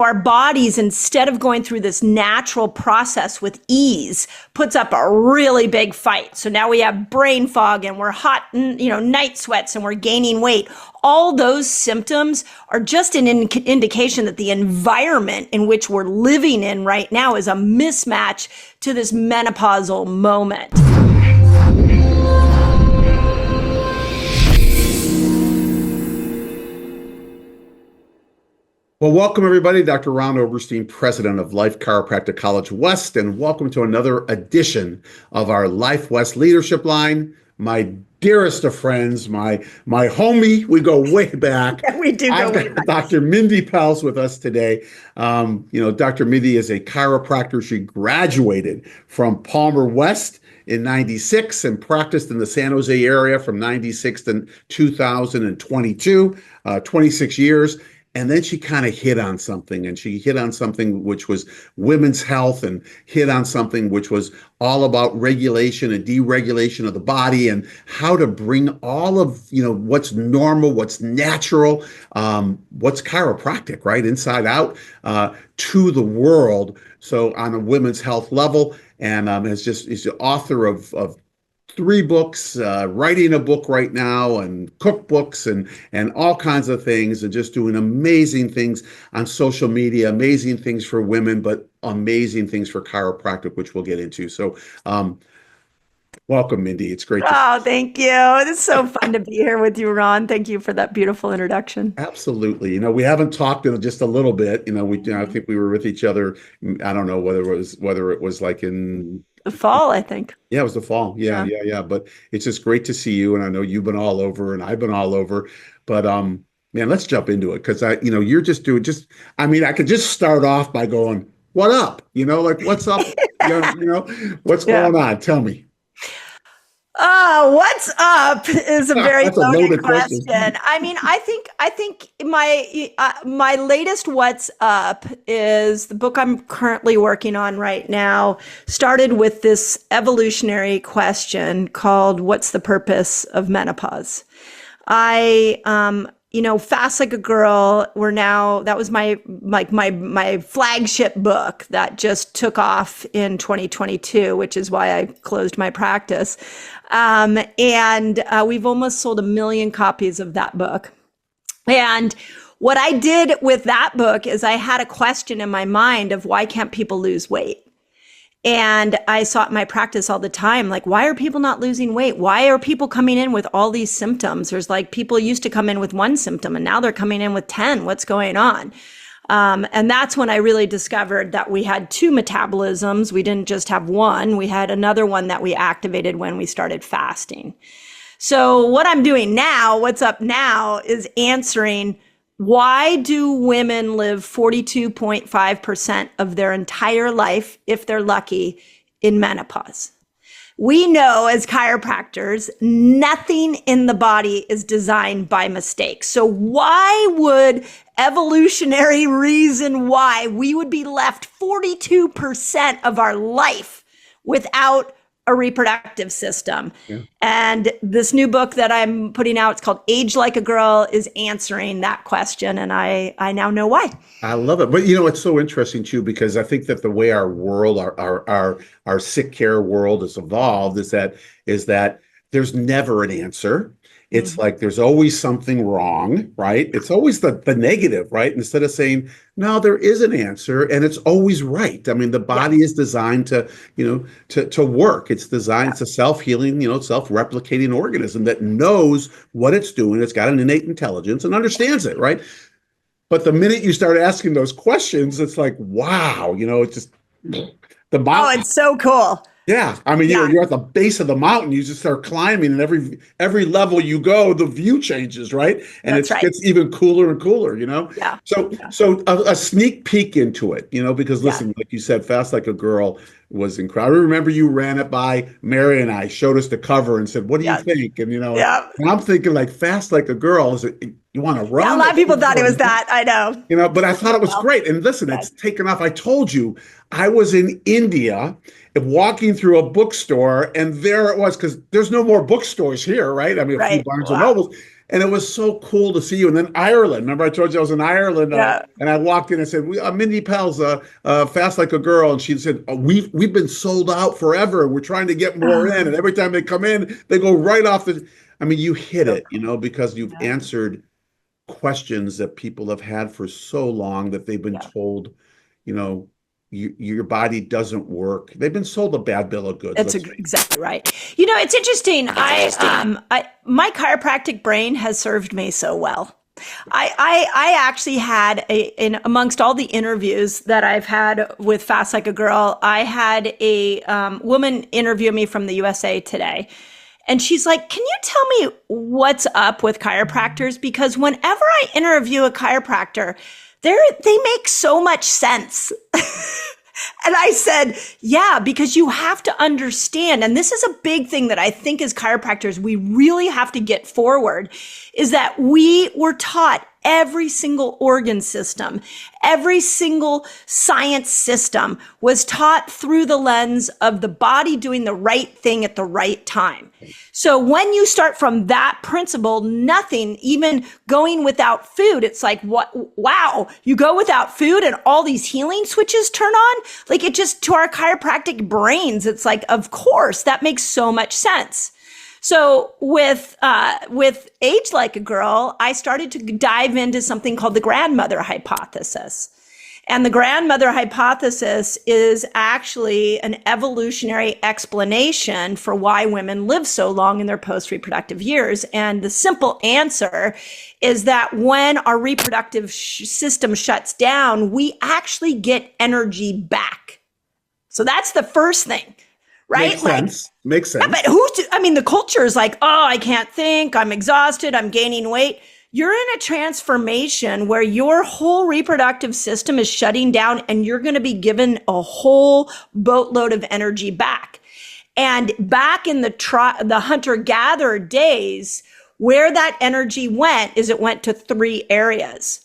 Our bodies, instead of going through this natural process with ease, puts up a really big fight. So now we have brain fog and we're hot, night sweats, and we're gaining weight. All those symptoms are just an indication that the environment in which we're living in right now is a mismatch to this menopausal moment. Well, welcome everybody. Dr. Ron Oberstein, president of Life Chiropractic College West, and welcome to another edition of our Life West Leadership Line. My dearest of friends, my homie, we go way back. Yeah, we do go way back. Dr. Mindy Pelz with us today. Dr. Mindy is a chiropractor. She graduated from Palmer West in 96 and practiced in the San Jose area from 96 to 2022, 26 years. And then she kind of hit on something, and she hit on something which was women's health, and hit on something which was all about regulation and deregulation of the body, and how to bring all of, what's normal, what's natural, what's chiropractic, right, inside out, to the world. So on a women's health level, and is the author of 3 books, writing a book right now, and cookbooks and all kinds of things, and just doing amazing things on social media, amazing things for women, but amazing things for chiropractic, which we'll get into. So welcome, Mindy. It's great. Thank you. It's so fun to be here with you, Ron. Thank you for that beautiful introduction. Absolutely. We haven't talked in just a little bit. I think we were with each other. I don't know whether it was like in the fall, I think. Yeah, it was the fall. Yeah. But it's just great to see you. And I know you've been all over and I've been all over. But man, let's jump into it. Because you're just doing I could just start off by going, what up? What's up? What's going on? Tell me. What's up is a very loaded question. I think my latest what's up is the book I'm currently working on right now. Started with this evolutionary question called "What's the purpose of menopause?" Fast Like a Girl, that was my flagship book that just took off in 2022, which is why I closed my practice. We've almost sold 1 million copies of that book. And what I did with that book is I had a question in my mind of why can't people lose weight? And I saw it in my practice all the time, like, why are people not losing weight? Why are people coming in with all these symptoms? There's people used to come in with 1 symptom and now they're coming in with 10. What's going on? And that's when I really discovered that we had 2 metabolisms. We didn't just have one. We had another one that we activated when we started fasting. So what I'm doing now, what's up now, is answering, why do women live 42.5% of their entire life, if they're lucky, in menopause? We know as chiropractors, nothing in the body is designed by mistake. So why would evolutionary reason why we would be left 42% of our life without a reproductive system? Yeah. And this new book that I'm putting out, it's called Age Like a Girl, is answering that question. And I now know why. I love it. But it's so interesting too, because I think that the way our world, our sick care world has evolved is that there's never an answer. It's like there's always something wrong, right? It's always the negative, right? Instead of saying, no, there is an answer and it's always right. The body is designed to work. It's designed, it's a self-healing, self-replicating organism that knows what it's doing. It's got an innate intelligence and understands it, right? But the minute you start asking those questions, it's like, wow, it's just the mountain. Oh, it's so cool. Yeah. You're at the base of the mountain. You just start climbing, and every level you go, the view changes, right? And it gets even cooler and cooler, Yeah. So a sneak peek into it, because listen, like you said, Fast Like a Girl was incredible. I remember you ran it by Mary and I, showed us the cover and said, what do you think? And, and I'm thinking, like, Fast Like a Girl, is it, you want to run? Yeah, a lot of people thought it was that. I know. But I thought it was great. And listen, it's taken off. I told you, I was in India walking through a bookstore, and there it was, because there's no more bookstores here, right? A few Barnes and Nobles. And it was so cool to see you. And then Ireland. Remember, I told you I was in Ireland, Yeah. and I walked in and said, "Mindy Pelz, Fast Like a Girl," and she said, "We've been sold out forever, and we're trying to get more in. And every time they come in, they go right off the." I mean, you hit So it, because you've yeah. answered questions that people have had for so long that they've been Yeah. told, you know, your body doesn't work. They've been sold a bad bill of goods. That's exactly right. It's interesting. My chiropractic brain has served me so well. I actually had in amongst all the interviews that I've had with Fast Like a Girl, I had a woman interview me from the USA Today. And she's like, "Can you tell me what's up with chiropractors? Because whenever I interview a chiropractor, they make so much sense." And I said, "Yeah, because you have to understand, and this is a big thing that I think as chiropractors, we really have to get forward, is that we were taught every single organ system, every single science system was taught through the lens of the body doing the right thing at the right time. So when you start from that principle, nothing, even going without food, it's like, what? Wow, you go without food and all these healing switches turn on? Like, it just, to our chiropractic brains, it's like, of course, that makes so much sense. So with Age Like a Girl, I started to dive into something called the grandmother hypothesis. And the grandmother hypothesis is actually an evolutionary explanation for why women live so long in their post-reproductive years. And the simple answer is that when our reproductive system shuts down, we actually get energy back. So that's the first thing. Right? Makes sense. Yeah, but the culture is like, "Oh, I can't think. I'm exhausted. I'm gaining weight." You're in a transformation where your whole reproductive system is shutting down and you're going to be given a whole boatload of energy back. And back in the hunter-gatherer days, where that energy went is it went to 3 areas: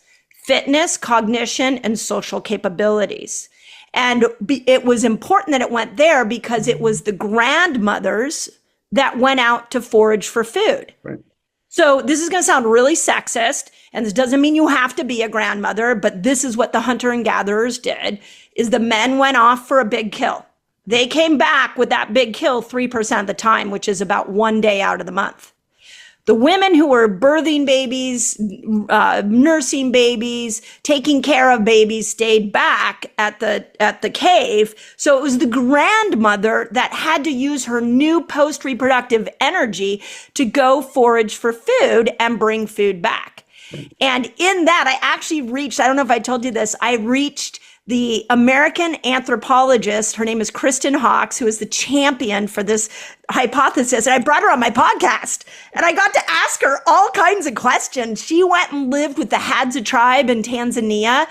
fitness, cognition, and social capabilities. And it was important that it went there because it was the grandmothers that went out to forage for food. Right. So this is going to sound really sexist, and this doesn't mean you have to be a grandmother, but this is what the hunter and gatherers did, is the men went off for a big kill. They came back with that big kill 3% of the time, which is about 1 day out of the month. The women who were birthing babies, nursing babies, taking care of babies stayed back at the cave. So it was the grandmother that had to use her new post-reproductive energy to go forage for food and bring food back. And in that, I actually reached, I don't know if I told you this, I reached the American anthropologist. Her name is Kristen Hawkes, who is the champion for this hypothesis. And I brought her on my podcast and I got to ask her all kinds of questions. She went and lived with the Hadza tribe in Tanzania.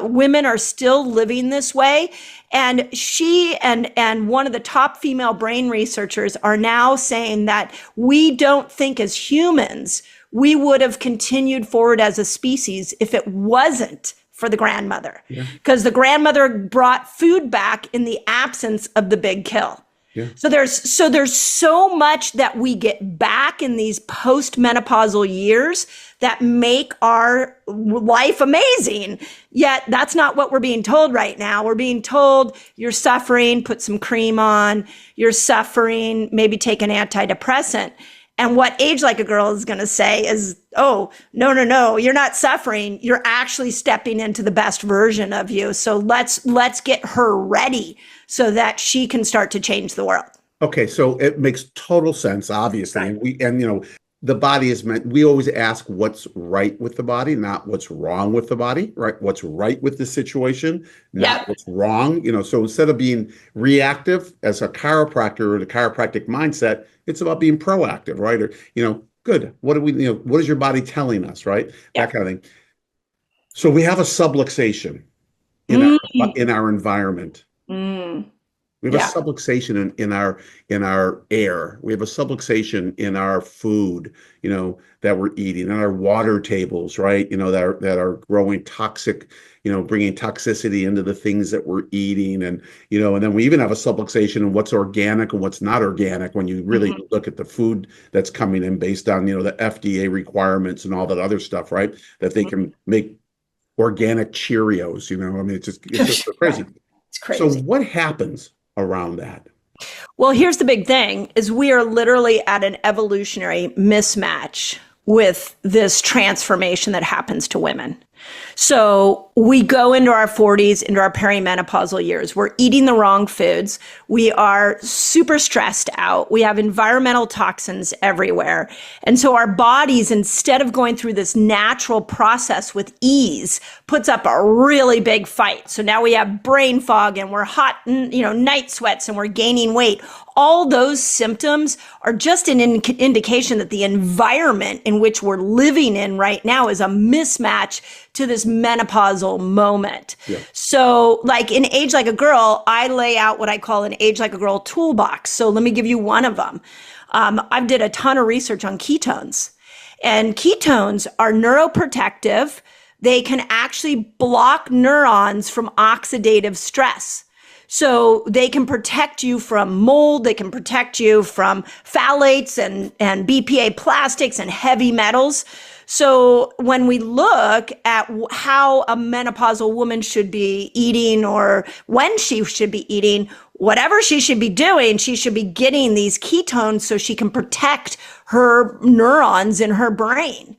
Women are still living this way. And she and one of the top female brain researchers are now saying that we don't think as humans we would have continued forward as a species if it wasn't for the grandmother, because the grandmother brought food back in the absence of the big kill. Yeah. So there's so much that we get back in these post-menopausal years that make our life amazing. Yet that's not what we're being told right now. We're being told you're suffering, put some cream on, you're suffering, maybe take an antidepressant. And what Age Like a Girl is going to say is, "Oh, no, you're not suffering. You're actually stepping into the best version of you. So let's get her ready so that she can start to change the world." Okay, so it makes total sense, obviously. Right. And the body is meant, we always ask what's right with the body, not what's wrong with the body, right? What's right with the situation, not what's wrong. So instead of being reactive as a chiropractor or the chiropractic mindset, it's about being proactive, right? Or, good. What is your body telling us, right? That kind of thing. So we have a subluxation in our environment. We have a Yeah. subluxation in our air. We have a subluxation in our food, that we're eating, in our water tables, right? That are growing toxic, bringing toxicity into the things that we're eating, and then we even have a subluxation in what's organic and what's not organic when you really Mhm. look at the food that's coming in based on, the FDA requirements and all that other stuff, right? That they can make organic Cheerios, I mean, it's just so Right. crazy. It's So crazy. what happens around that? Well, here's the big thing is we are literally at an evolutionary mismatch with this transformation that happens to women. So we go into our 40s, into our perimenopausal years. We're eating the wrong foods. We are super stressed out. We have environmental toxins everywhere. And so our bodies, instead of going through this natural process with ease, puts up a really big fight. So now we have brain fog and we're hot, night sweats and we're gaining weight. All those symptoms are just an indication that the environment in which we're living in right now is a mismatch to this menopausal moment. Yeah. So, like in Age Like a Girl, I lay out what I call an Age Like a Girl toolbox. So, let me give you one of them. I've did a ton of research on ketones, and ketones are neuroprotective. They can actually block neurons from oxidative stress. So they can protect you from mold. They can protect you from phthalates and BPA plastics and heavy metals. So when we look at how a menopausal woman should be eating or when she should be eating, whatever she should be doing, she should be getting these ketones so she can protect her neurons in her brain.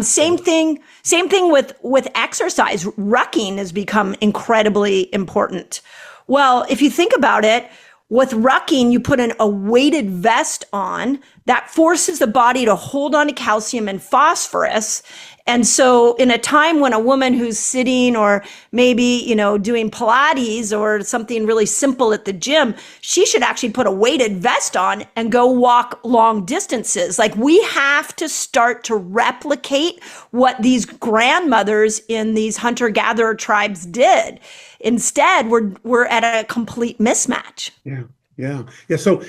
Same thing with exercise. Rucking has become incredibly important. Well, if you think about it, with rucking, you put a weighted vest on that forces the body to hold on to calcium and phosphorus. And so in a time when a woman who's sitting or maybe, doing Pilates or something really simple at the gym, she should actually put a weighted vest on and go walk long distances. Like we have to start to replicate what these grandmothers in these hunter-gatherer tribes did. Instead, we're at a complete mismatch. Yeah. Yeah. Yeah. So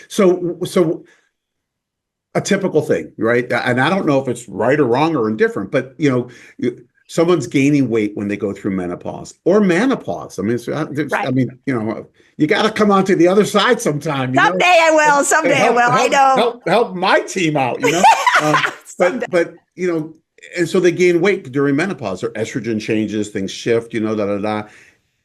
a typical thing, right? And I don't know if it's right or wrong or indifferent, but someone's gaining weight when they go through menopause or menopause. I mean, Right. You got to come onto the other side sometime. Someday I will. Someday I will. I know. Help my team out. But and so they gain weight during menopause. Their estrogen changes, things shift. Da da da.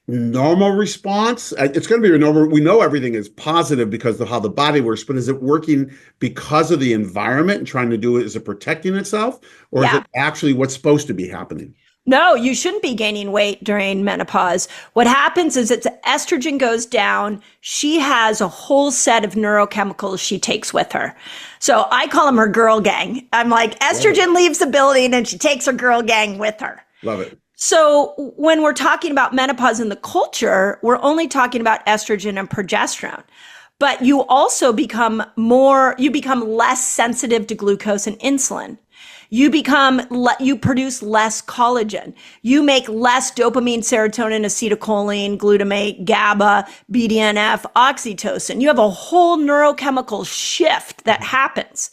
Normal response, it's going to be a normal. We know everything is positive because of how the body works, but is it working because of the environment and trying to do it? Is it protecting itself, or is Yeah. it actually what's supposed to be happening? No, you shouldn't be gaining weight during menopause. What happens is it's estrogen goes down. She has a whole set of neurochemicals she takes with her. So I call them her girl gang. I'm like, estrogen leaves the building and she takes her girl gang with her. Love it. So when we're talking about menopause in the culture, we're only talking about estrogen and progesterone. But you also become less sensitive to glucose and insulin. You produce less collagen. You make less dopamine, serotonin, acetylcholine, glutamate, GABA, BDNF, oxytocin. You have a whole neurochemical shift that happens.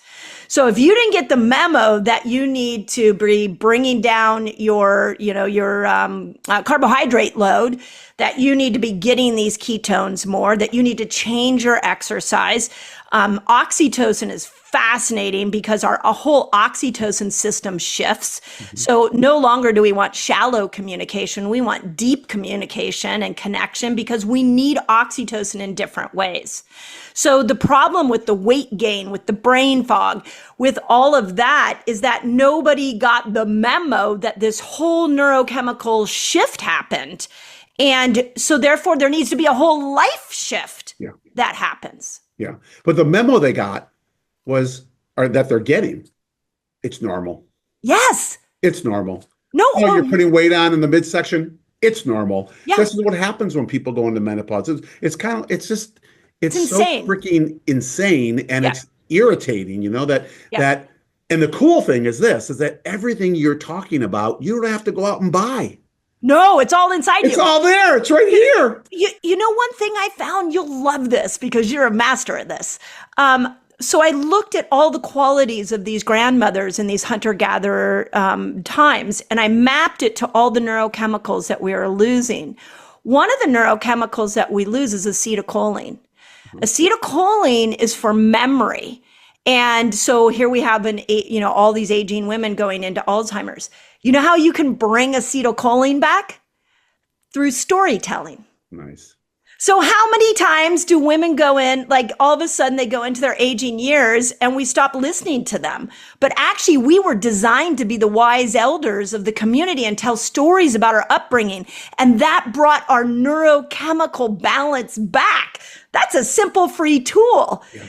So if you didn't get the memo that you need to be bringing down your carbohydrate load, that you need to be getting these ketones more, that you need to change your exercise. Oxytocin is fascinating because our whole oxytocin system shifts. Mm-hmm. So no longer do we want shallow communication. We want deep communication and connection because we need oxytocin in different ways. So the problem with the weight gain, with the brain fog, with all of that is that nobody got the memo that this whole neurochemical shift happened. And so therefore there needs to be a whole life shift that happens. Yeah. But the memo they got or that they're getting, it's normal. Yes. It's normal. No. Oh, you're putting weight on in the midsection. It's normal. Yeah. This is what happens when people go into menopause. It's so insane. freaking insane, and it's irritating, that, and the cool thing is that everything you're talking about, you don't have to go out and buy. No, it's all inside It's you. all there. It's right here. You know, one thing I found, you'll love this because you're a master at this. So I looked at all the qualities of these grandmothers in these hunter-gatherer times, and I mapped it to all the neurochemicals that we are losing. One of the neurochemicals that we lose is acetylcholine. Acetylcholine is for memory. And so here we have all these aging women going into Alzheimer's. You know how you can bring acetylcholine back? Through storytelling. Nice. So how many times do women go in, like all of a sudden they go into their aging years and we stop listening to them? But actually we were designed to be the wise elders of the community and tell stories about our upbringing. And that brought our neurochemical balance back. That's a simple free tool. Yeah.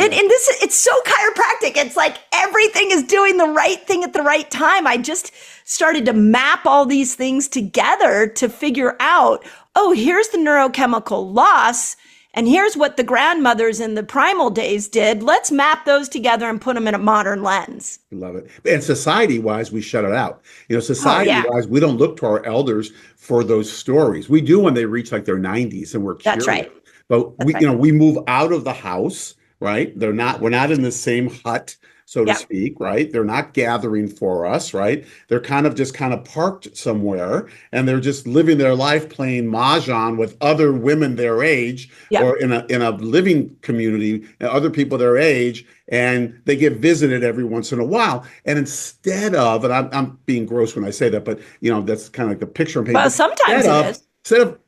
And it's so chiropractic. It's like everything is doing the right thing at the right time. I just started to map all these things together to figure out, oh, here's the neurochemical loss. And here's what the grandmothers in the primal days did. Let's map those together and put them in a modern lens. Love it. And society-wise, we shut it out. Society-wise, we don't look to our elders for those stories. We do when they reach like their 90s and we're curious. That's right. But we move out of the house. Right? We're not in the same hut, so to speak, right? They're not gathering for us, right? They're kind of parked somewhere and they're just living their life playing mahjong with other women their age or in a living community, other people their age, and they get visited every once in a while. And instead of, and I'm being gross when I say that, but that's kind of like the picture I'm painting. Well, sometimes it is. Instead of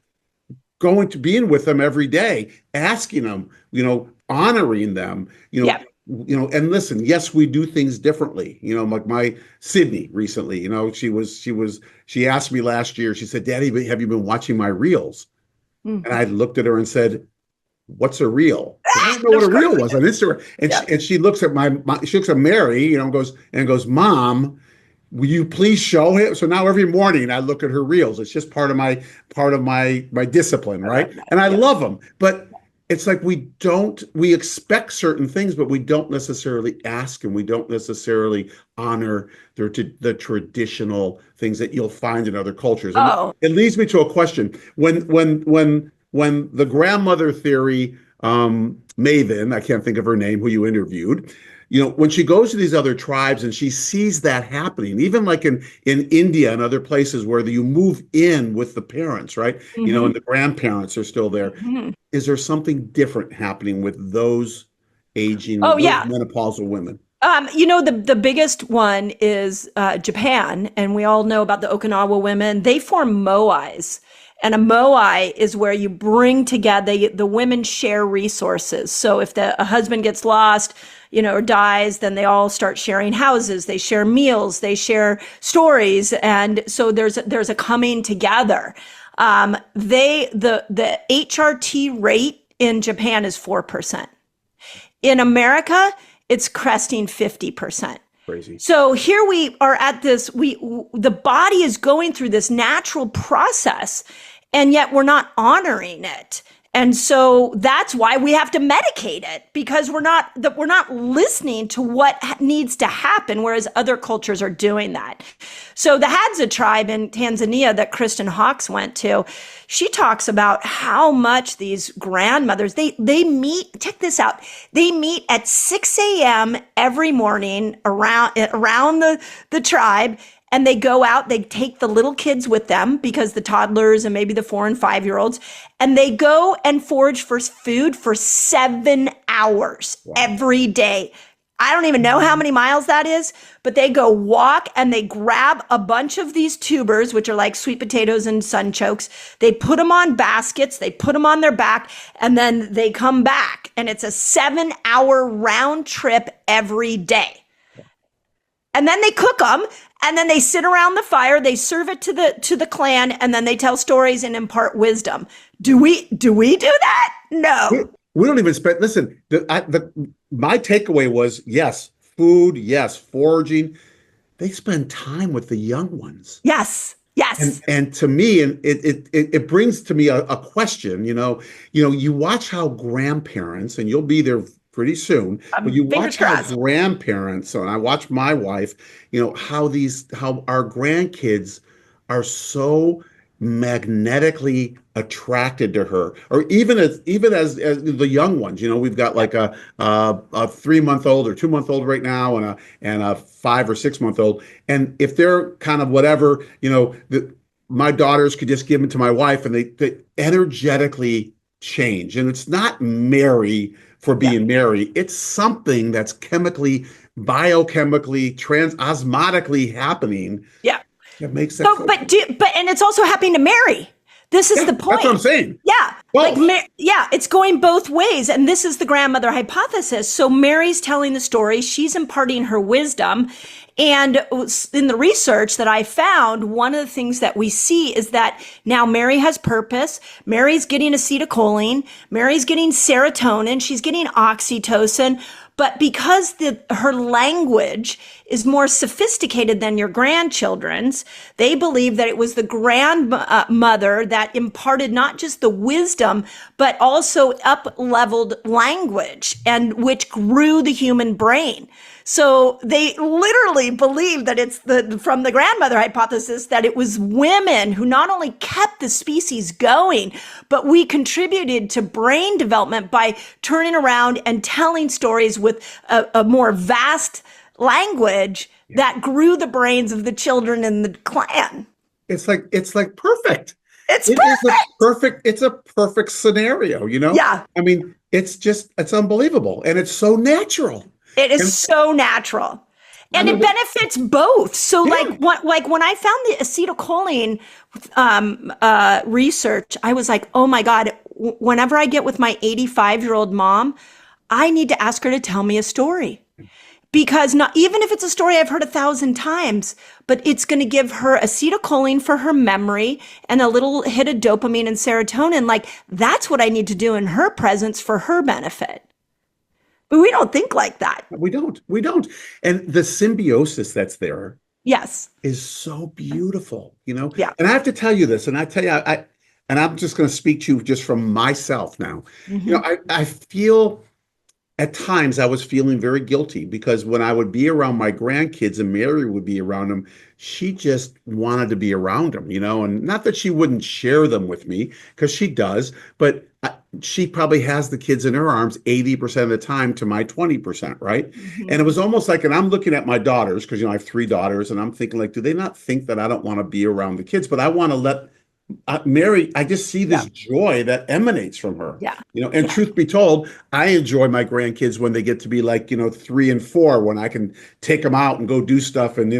going to being with them every day, asking them, honoring them, and listen, yes, we do things differently. Like my Sydney recently, she asked me last year, she said, Daddy, have you been watching my reels? Mm-hmm. And I looked at her and said, what's a reel? I didn't know what a reel was on Instagram. And she looks at she looks at Mary, goes, Mom, will you please show him? So now every morning I look at her reels. It's just part of my discipline, right? And I love them. But it's like we expect certain things, but we don't necessarily ask and we don't necessarily honor the traditional things that you'll find in other cultures. And it leads me to a question. When the grandmother theory, Maven, I can't think of her name, who you interviewed, when she goes to these other tribes and she sees that happening, even like in India and other places where you move in with the parents, right? Mm-hmm. And the grandparents are still there. Mm-hmm. Is there something different happening with those aging menopausal women? The biggest one is Japan, and we all know about the Okinawa women. They form moais. And a moai is where you bring together, the women share resources. So if a husband gets lost, or dies, then they all start sharing houses, they share meals, they share stories. And so there's a coming together. The HRT rate in Japan is 4%. In America, it's cresting 50%. Crazy. So here we are at this, the body is going through this natural process, and yet we're not honoring it. And so that's why we have to medicate it, because we're not listening to what needs to happen, whereas other cultures are doing that. So the Hadza tribe in Tanzania that Kristen Hawkes went to, she talks about how much these grandmothers, they meet, check this out, they meet at 6 a.m. every morning around the tribe. And they go out, they take the little kids with them, because the toddlers and maybe the 4 and 5-year-olds, and they go and forage for food for 7 hours every day. I don't even know how many miles that is, but they go walk and they grab a bunch of these tubers, which are like sweet potatoes and sunchokes. They put them on baskets, they put them on their back, and then they come back. And it's a 7-hour round trip every day. And then they cook them, and then they sit around the fire, they serve it to the clan, and then they tell stories and impart wisdom. Do we do that? No. We don't even spend, listen, my takeaway was, yes, food, yes, foraging. They spend time with the young ones. Yes. And to me, and it brings to me a question, you watch how grandparents, and you'll be there pretty soon, but you watch how grandparents, and I watch my wife, how our grandkids are so magnetically attracted to her, or even as the young ones. We've got like a 3 month old or 2 month old right now, and a 5 or 6 month old. And if they're kind of whatever, my daughters could just give them to my wife, and they energetically change. And it's not Mary for Yeah. being Mary. It's something that's chemically, biochemically, osmotically happening Yeah. that makes that. So, and it's also happening to Mary. This is Yeah, the that's what I'm point. saying. Yeah. Well, Yeah, it's going both ways. And this is the grandmother hypothesis. So Mary's telling the story. She's imparting her wisdom. And in the research that I found, one of the things that we see is that now Mary has purpose. Mary's getting acetylcholine. Mary's getting serotonin. She's getting oxytocin. But because her language is more sophisticated than your grandchildren's, they believe that it was the grandmother that imparted not just the wisdom, but also up-leveled language, and which grew the human brain. So they literally believe that it's from the grandmother hypothesis that it was women who not only kept the species going, but we contributed to brain development by turning around and telling stories with a more vast language that grew the brains of the children in the clan. it's like perfect. It's It is a perfect. it's a perfect scenario, Yeah. I mean, it's unbelievable, and it's so natural. It is And so natural. I And mean, it benefits both. So yeah. like when I found the acetylcholine research, I was like, oh my God, whenever I get with my 85-year-old mom, I need to ask her to tell me a story. Because not even if it's a story I've heard 1,000 times, but it's going to give her acetylcholine for her memory and a little hit of dopamine and serotonin. Like that's what I need to do in her presence for her benefit. But we don't think like that. We don't. And the symbiosis that's there Yes. is so beautiful. Yeah. And I have to tell you this, and I tell you, and I'm just going to speak to you just from myself now. Mm-hmm. I feel at times I was feeling very guilty because when I would be around my grandkids and Mary would be around them, she just wanted to be around them, and not that she wouldn't share them with me, because she does, but she probably has the kids in her arms 80% of the time to my 20%, right? Mm-hmm. And it was almost like, and I'm looking at my daughters, because I have 3 daughters, and I'm thinking like, do they not think that I don't want to be around the kids, but I want to let Mary, I just see this joy that emanates from her. Yeah. And truth be told, I enjoy my grandkids when they get to be like, 3 and 4, when I can take them out and go do stuff and,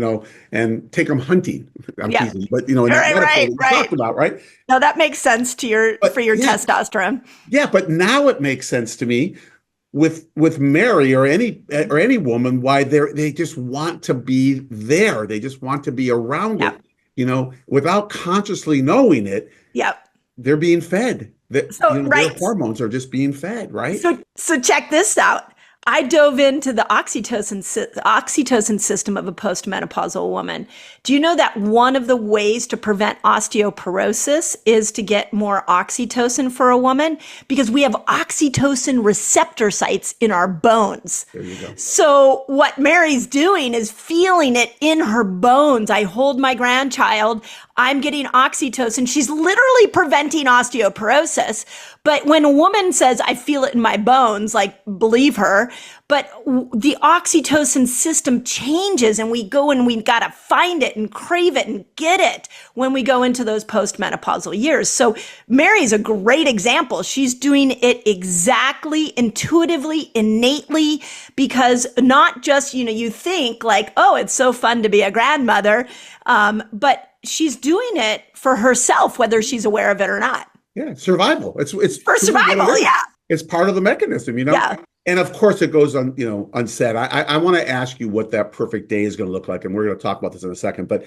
and take them hunting. I'm teasing, but, in that metaphor we talked about, right? No, that makes sense for your testosterone. Yeah. But now it makes sense to me with Mary or any woman, why they just want to be there. They just want to be around it. Without consciously knowing it, they're being fed. Their hormones are just being fed, right? So check this out. I dove into the oxytocin system of a postmenopausal woman. Do you know that one of the ways to prevent osteoporosis is to get more oxytocin for a woman? Because we have oxytocin receptor sites in our bones. There you go. So what Mary's doing is feeling it in her bones. I hold my grandchild. I'm getting oxytocin. She's literally preventing osteoporosis. But when a woman says, I feel it in my bones, like, believe her. But the oxytocin system changes, and we go and we got to find it and crave it and get it when we go into those postmenopausal years. So Mary's a great example. She's doing it exactly, intuitively, innately, because not just, you think like, oh, it's so fun to be a grandmother, but she's doing it for herself, whether she's aware of it or not. Yeah, survival. It's for survival. Yeah, it's part of the mechanism. Yeah. And of course, it goes on, unsaid. I want to ask you what that perfect day is going to look like, and we're going to talk about this in a second. But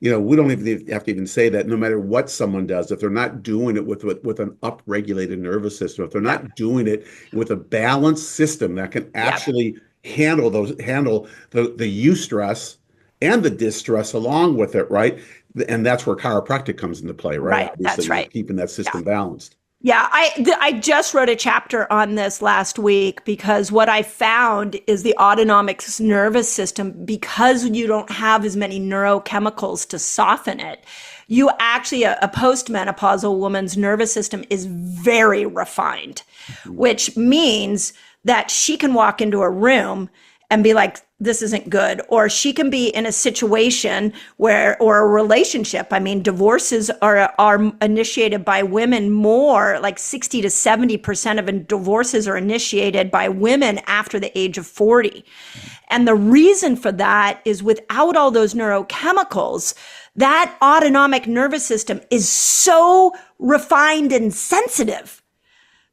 we don't even have to even say that. No matter what someone does, if they're not doing it with an upregulated nervous system, if they're not doing it with a balanced system that can actually handle the eustress and the distress along with it, right? And that's where chiropractic comes into play, right? Right. That's right. Keeping that system balanced. Yeah, I just wrote a chapter on this last week because what I found is the autonomic nervous system, because you don't have as many neurochemicals to soften it, you actually, a postmenopausal woman's nervous system is very refined, which means that she can walk into a room and be like, this isn't good. Or she can be in a situation where, or a relationship. I mean, divorces are initiated by women more, like 60 to 70% of divorces are initiated by women after the age of 40. And the reason for that is without all those neurochemicals, that autonomic nervous system is so refined and sensitive.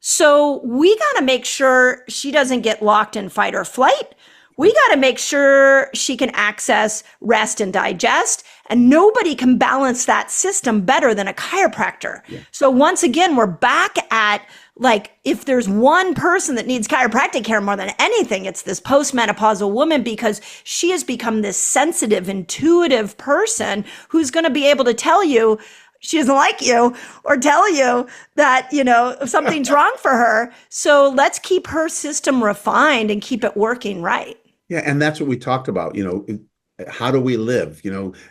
So we got to make sure she doesn't get locked in fight or flight. We got to make sure she can access rest and digest, and nobody can balance that system better than a chiropractor. Yeah. So once again, we're back at, like, if there's one person that needs chiropractic care more than anything, it's this postmenopausal woman, because she has become this sensitive, intuitive person who's going to be able to tell you she doesn't like you, or tell you that, something's wrong for her. So let's keep her system refined and keep it working right. Yeah, and that's what we talked about, how do we live?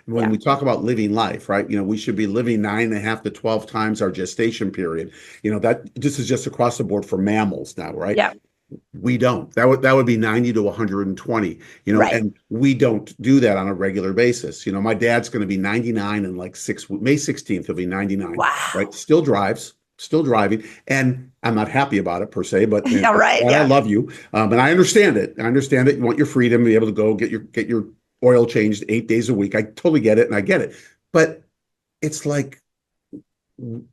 When we talk about living life, right? We should be living 9.5 to 12 times our gestation period. That this is just across the board for mammals now, right? Yeah. We don't. That would be 90 to 120, right. And we don't do that on a regular basis. My dad's going to be 99 in like May 16th, he'll be 99. Wow. Right? Still driving. And I'm not happy about it per se, but I love you. And I understand it. You want your freedom to be able to go get your oil changed 8 days a week. I totally get it. And I get it. But it's like,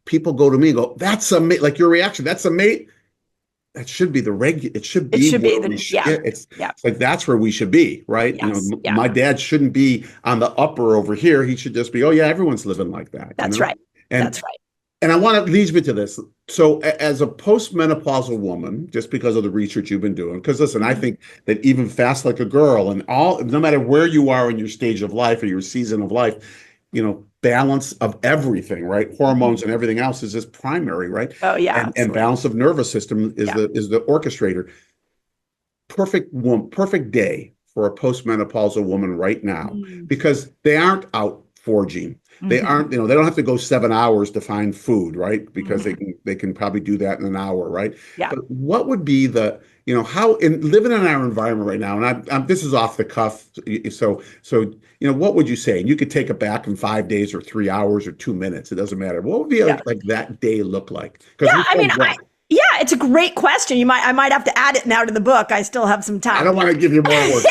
people go to me and go, that's a mate, like your reaction. That's a mate. That should be the regular. It should be. It's like, that's where we should be, right? Yes. My dad shouldn't be on the upper over here. He should just be, oh yeah, everyone's living like that. That's right. That's right. And I want to lead me to this. So as a postmenopausal woman, just because of the research you've been doing, because listen, I think that even Fast Like a Girl and no matter where you are in your stage of life or your season of life, balance of everything, right? Hormones and everything else is just primary, right? Oh yeah. And balance of nervous system is the orchestrator. Perfect day for a postmenopausal woman right now, because they aren't out foraging. They aren't, they don't have to go 7 hours to find food, right? Because they can probably do that in an hour, right? Yeah. But what would be the, how in living in our environment right now, and I'm this is off the cuff, so what would you say? And you could take it back in 5 days or 3 hours or 2 minutes. It doesn't matter. What would be like that day look like? It's a great question. I might have to add it now to the book. I still have some time. I don't want to give you more work.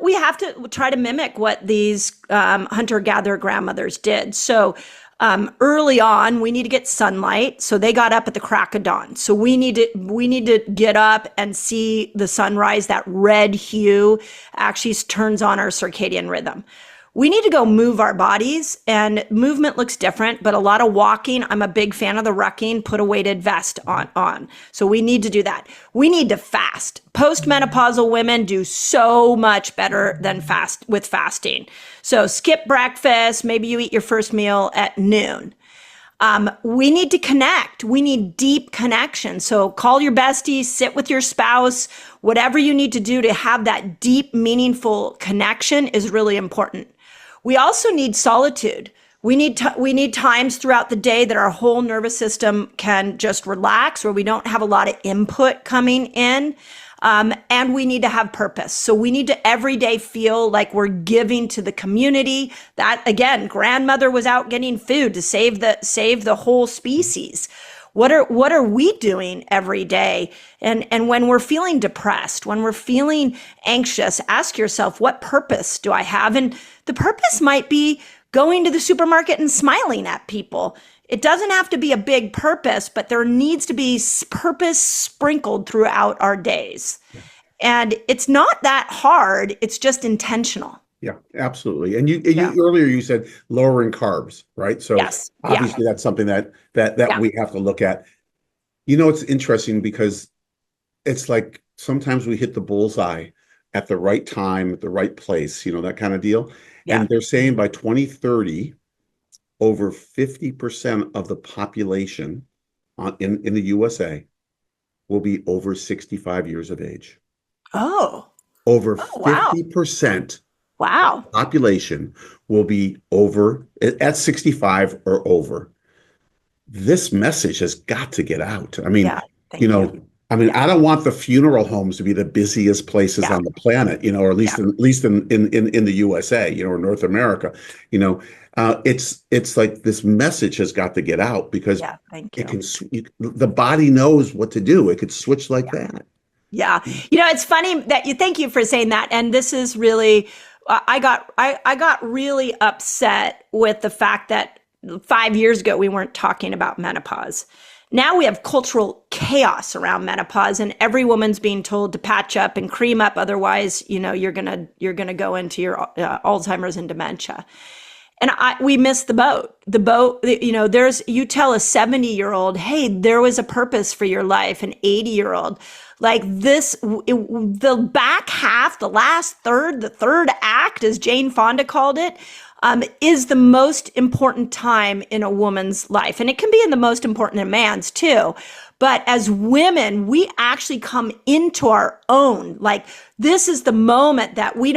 We have to try to mimic what these hunter-gatherer grandmothers did. So early on, we need to get sunlight. So they got up at the crack of dawn. So we need to get up and see the sunrise. That red hue actually turns on our circadian rhythm. We need to go move our bodies, and movement looks different, but a lot of walking. I'm a big fan of the rucking, put a weighted vest on. So we need to do that. We need to fast. Postmenopausal women do so much better than fasting. So skip breakfast. Maybe you eat your first meal at noon. We need to connect. We need deep connection. So call your bestie, sit with your spouse, whatever you need to do to have that deep, meaningful connection is really important. We also need solitude. We need times throughout the day that our whole nervous system can just relax, where we don't have a lot of input coming in. And we need to have purpose. So we need to every day feel like we're giving to the community. That, again, grandmother was out getting food to save the whole species. What are we doing every day? And when we're feeling depressed, when we're feeling anxious, ask yourself, what purpose do I have? And the purpose might be going to the supermarket and smiling at people. It doesn't have to be a big purpose, but there needs to be purpose sprinkled throughout our days. Yeah. And it's not that hard. It's just intentional. Yeah, absolutely. And you earlier you said lowering carbs, right? So obviously that's something that we have to look at. It's interesting because it's like sometimes we hit the bullseye at the right time, at the right place, that kind of deal. Yeah. And they're saying by 2030, over 50% of the population in the USA will be over 65 years of age. Oh, Over oh, wow. 50% of the Wow. population will be over at 65 or over. This message has got to get out. I mean, Yeah. you Thank you. know, I don't want the funeral homes to be the busiest places Yeah. on the planet, or at Yeah. least in the USA, or North America. You know, it's like this message has got to get out because Yeah. Thank it you. can the body knows what to do. It could switch like that. Yeah. It's funny that thank you for saying that. And this is really, I got really upset with the fact that 5 years ago, we weren't talking about menopause. Now we have cultural chaos around menopause, and every woman's being told to patch up and cream up. Otherwise, you're going to go into your Alzheimer's and dementia. And we missed the boat. The boat, you tell a 70-year-old, hey, there was a purpose for your life, an 80-year-old. Like this, the back half, the last third, the third act, as Jane Fonda called it, is the most important time in a woman's life. And it can be in the most important in a man's too. But as women, we actually come into our own. Like this is the moment that we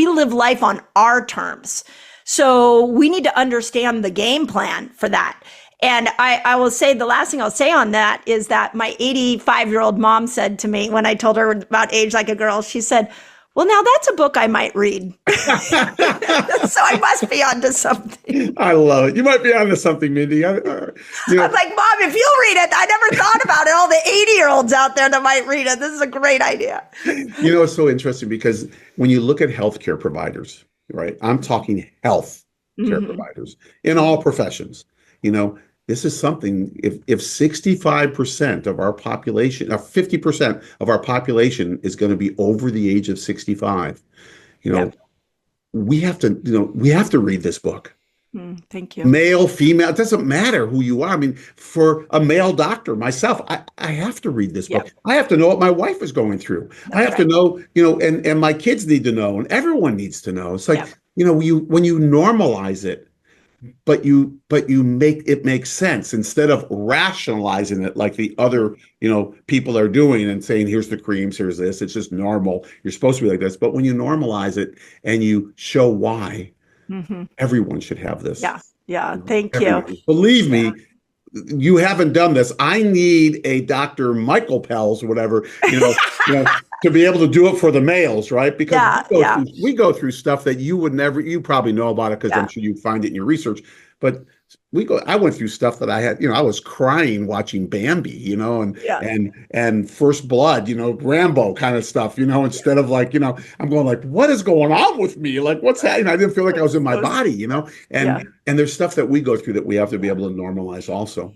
live life on our terms. So we need to understand the game plan for that. And I will say the last thing I'll say on that is that my 85-year-old mom said to me when I told her about Age Like a Girl, she said, well, now that's a book I might read. So I must be onto something. I love it. You might be onto something, Mindy. I'm like, Mom, if you'll read it, I never thought about it. All the 80-year-olds out there that might read it. This is a great idea. It's so interesting because when you look at healthcare providers, right? I'm talking health care providers in all professions. This is something, if 65% of our population, 50% of our population is going to be over the age of 65, we have to read this book. Thank you. Male, female, it doesn't matter who you are. I mean, for a male doctor, myself, I have to read this book. I have to know what my wife is going through. I have to know, and my kids need to know, and everyone needs to know. It's like, when you normalize it, but you make it make sense instead of rationalizing it like the other people are doing and saying, here's the creams, here's this, it's just normal, you're supposed to be like this. But when you normalize it and you show why, everyone should have this. Thank you. Believe me, you haven't done this. I need a Dr. Michael Pelz or whatever, to be able to do it for the males, right? Because we go through stuff that you probably know about it because I'm sure you find it in your research. But I went through stuff that I had, I was crying watching Bambi, and First Blood, Rambo kind of stuff, instead of like, I'm going like, what is going on with me? Like, what's happening? I didn't feel like I was in my body, and there's stuff that we go through that we have to be able to normalize also,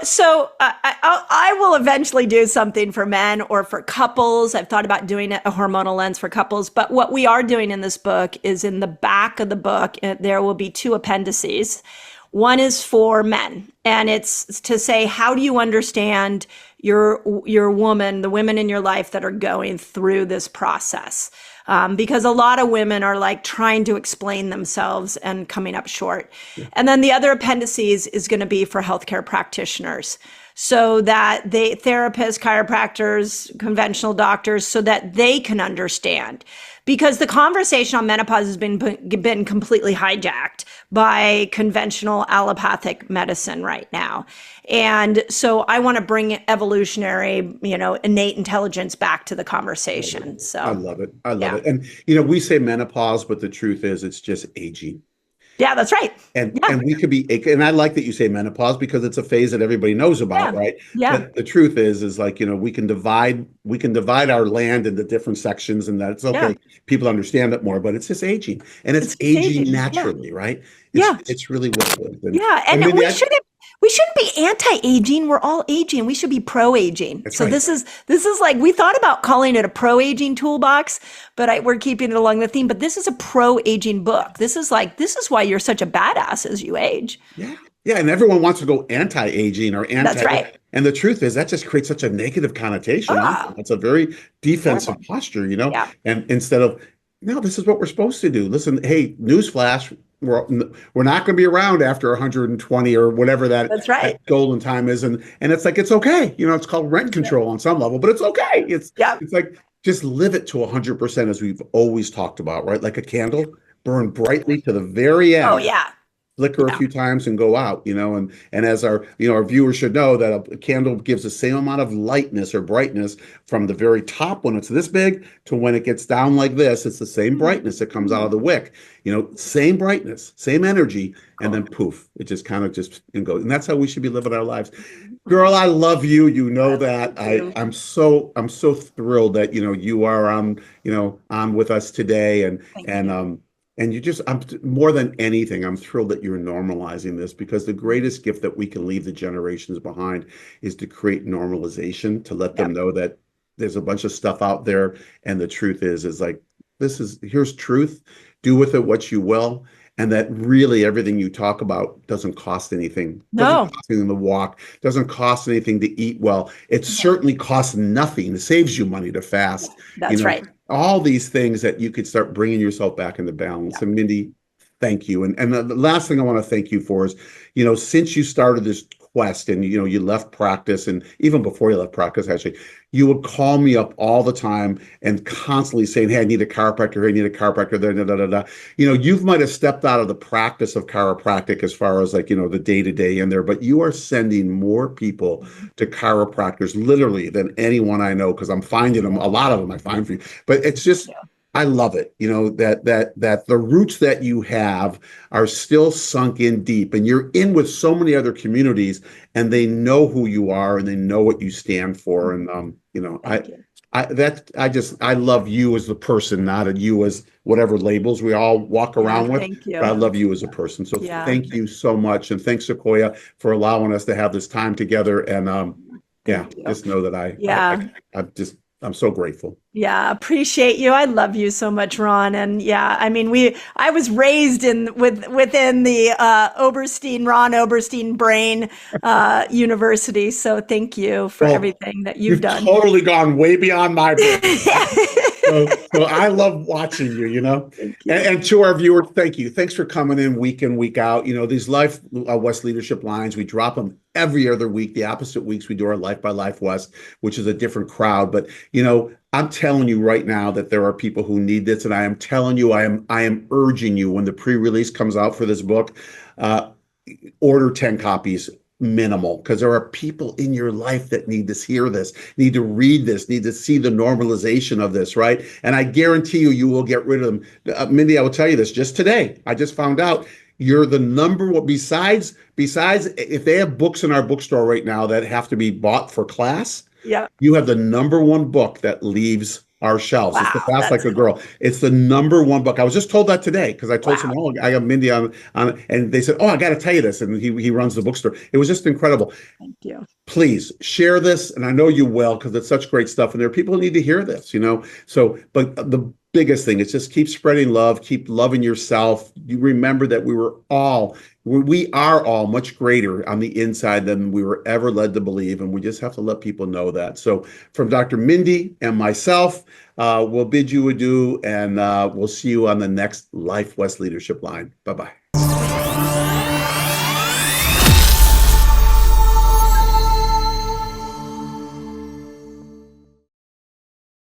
So I will eventually do something for men or for couples. I've thought about doing a hormonal lens for couples, but what we are doing in this book is in the back of the book, there will be 2 appendices. One is for men, and it's to say, how do you understand your woman, the women in your life that are going through this process? Because a lot of women are like trying to explain themselves and coming up short. And then the other appendices is going to be for healthcare practitioners, so that therapists, chiropractors, conventional doctors, so that they can understand. Because the conversation on menopause has been completely hijacked by conventional allopathic medicine right now. And so I want to bring evolutionary, innate intelligence back to the conversation. So I love it. I love it. And, we say menopause, but the truth is it's just aging. Yeah, that's right. And we could be, and I like that you say menopause because it's a phase that everybody knows about, right? Yeah. But the truth is like, we can divide our land into different sections, and that's okay. Yeah. People understand it more, but it's just aging, and it's aging naturally, right? It's really what it is. And we shouldn't be anti-aging. We're all aging. We should be pro-aging. So right. This is like, we thought about calling it a pro-aging toolbox, but we're keeping it along the theme. But this is a pro-aging book. This is why you're such a badass as you age. Yeah. Yeah. And everyone wants to go anti-aging or anti. That's right. And the truth is that just creates such a negative connotation. It's a very defensive posture, Yeah. And instead of, no, this is what we're supposed to do. Listen, hey, newsflash, we're not going to be around after 120 or whatever That's that right. golden time is, and it's like it's okay. It's called rent That's right. control on some level, but it's okay. Yep. It's like just live it to 100% as we've always talked about, right? Like a candle, burn brightly to the very Oh, end, yeah. flicker a Yeah. few times and go out, and as our our viewers should know that a candle gives the same amount of lightness or brightness from the very top when it's this big to when it gets down like this. It's the same brightness that comes out of the wick, same brightness, same energy, and Cool. then poof, it just kind of just and goes. And that's how we should be living our lives. Girl, I love you. You know that. Me too. I'm so thrilled that you are on, on with us today, Thank and you. and I'm more than anything, I'm thrilled that you're normalizing this, because the greatest gift that we can leave the generations behind is to create normalization, to let them Yep. know that there's a bunch of stuff out there, and the truth is like here's truth. Do with it what you will. And that really everything you talk about doesn't cost anything. Doesn't No. cost anything to walk. Doesn't cost anything to eat well. It No. certainly costs nothing. It saves you money to fast. You That's know, right. all these things that you could start bringing yourself back into balance. Yeah. And Mindy, thank you. And the last thing I want to thank you for is, since you started this quest and, you left practice, and even before you left practice, actually, you would call me up all the time and constantly saying, hey, I need a chiropractor. Hey, I need a chiropractor. Da, da, da, da, da. You might have stepped out of the practice of chiropractic as far as like, the day to day in there, but you are sending more people to chiropractors literally than anyone I know, because I'm finding them, a lot of them I find for you. But it's just, Yeah. I love it, that the roots that you have are still sunk in deep, and you're in with so many other communities, and they know who you are and they know what you stand for. And Thank you. I love you as the person, not a you as whatever labels we all walk Yeah. around with. Thank But I you. love you as a person. So Yeah. thank you so much, and thanks, Sequoia, for allowing us to have this time together. And yeah, Thank you. just know that Yeah. I'm so grateful. Yeah, appreciate you. I love you so much, Ron. And yeah, I mean, I was raised within the Ron Oberstein brain university. So thank you for Well, everything that you've you've done. totally gone way beyond my brain. Thank So I love watching you. And, you. and to our viewers, thank you. Thanks for coming in, week out. These Life West Leadership Lines, we drop them every other week. The opposite weeks, we do our Life by Life West, which is a different crowd. But, I'm telling you right now that there are people who need this. And I am telling you, I am urging you, when the pre-release comes out for this book, uh, order 10 copies minimal, because there are people in your life that need to hear this, need to read this, need to see the normalization of this, right? And I guarantee you will get rid of them. Mindy, I will tell you this just today. I just found out you're the number one, besides if they have books in our bookstore right now that have to be bought for class, Yeah. you have the number one book that leaves our shelves. It's The Wow. Fast Like That's a Girl. It's the number one book. I was just told that today, because I told wow. someone, oh, I got Mindy on, and they said, oh, I got to tell you this. And he runs the bookstore. It was just incredible. Thank you. Please share this, and I know you will, because it's such great stuff, and there are people who need to hear this. So, but the biggest thing is just keep spreading love, keep loving yourself. You remember that we are all much greater on the inside than we were ever led to believe, and we just have to let people know that. So from Dr. Mindy and myself, we'll bid you adieu, and we'll see you on the next Life West Leadership Line. Bye-bye.